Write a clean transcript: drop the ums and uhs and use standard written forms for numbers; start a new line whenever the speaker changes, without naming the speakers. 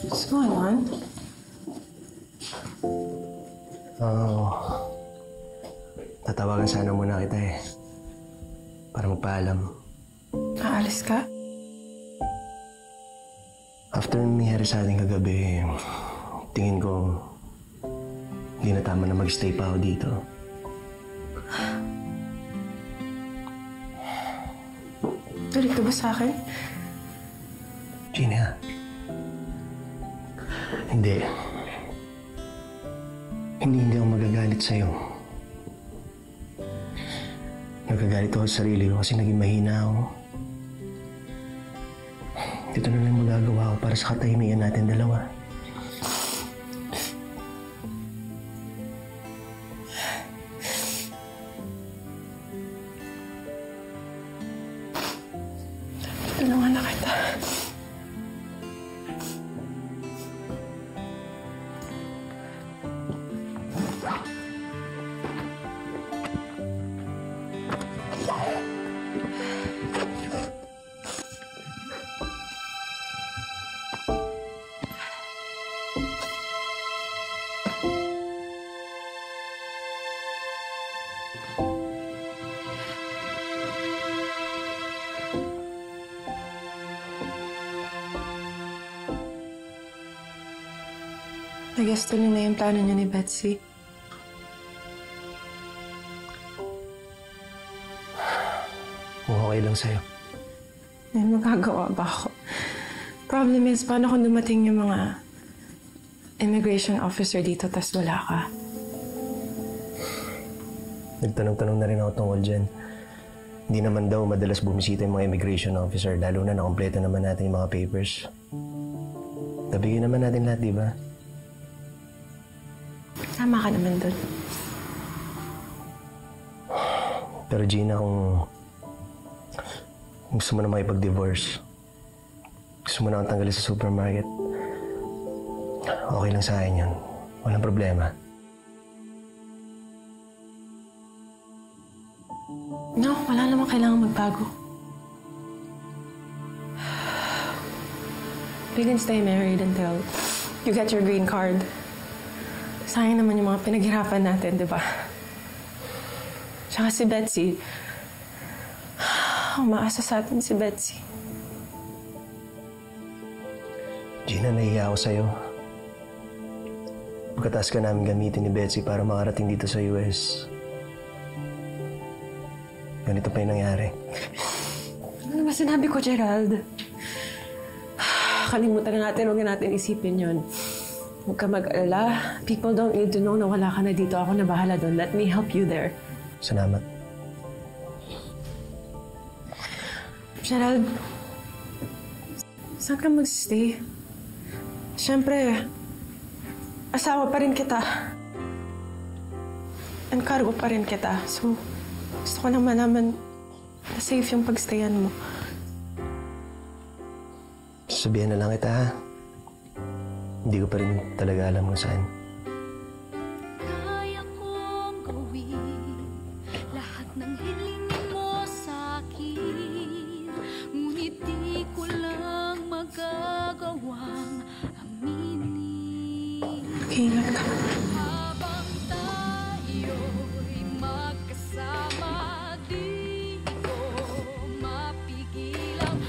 What's going on?
Tatawagan sana muna kita eh. Para magpaalam.
Aalis ka?
After nangyari sa ating kagabi, tingin ko hindi na tama na mag-stay pa ako dito.
Galit ka ba sa akin?
Gina. Hindi. Hindi ako magagalit sa'yo. Nagagalit ako sa sarili ko kasi naging mahina ako. Dito na lang magagawa ko para sa katahimikan natin dalawa.
Tulungan na kita. I guess tuloy na yung plano niya ni Betsy.
Kung okay lang sa'yo.
May magagawa ba ako? Problem is, paano kung dumating yung mga immigration officer dito tas wala ka?
Nagtanong-tanong na rin ako tungkol dyan. Hindi naman daw madalas bumisita yung mga immigration officer, lalo na nakompleto naman natin yung mga papers. Tabigyan naman natin lahat, di ba?
Tama ka naman doon.
Pero Gina, kung gusto mo na makipag-divorce, gusto mo na akong tanggalin sa supermarket, okay lang sa akin yun. Walang problema.
No, wala namang kailangan magbago. We can stay married until you get your green card. Sayang naman yung mga pinaghirapan natin, di ba? Tsaka si Betsy. Umaasa sa atin si Betsy.
Gina, nahiya ako sa'yo. Pagkatapos ka namin gamitin ni Betsy para makarating dito sa US. Ganito pa yung nangyari.
Ano ba sinabi ko, Gerald? Kalimutan na natin, huwag na natin isipin yun. Huwag ka mag-alala. People don't need to know na wala ka na dito. Ako na bahala doon. Let me help you there.
Salamat.
Gerald, saan ka mag-stay? Siyempre, asawa pa rin kita. And cargo pa rin kita. So, gusto ko nang malaman na safe yung pagstayan mo.
Sabihan na lang kita, ha? Hindi ko pa rin talaga alam kung saan.
Kaya kong gawin lahat ng hiling mo sa'kin, ngunit di ko lang magagawang aminin.
Mag-ingat ka.
Habang tayo'y magkasama, di ko mapigilang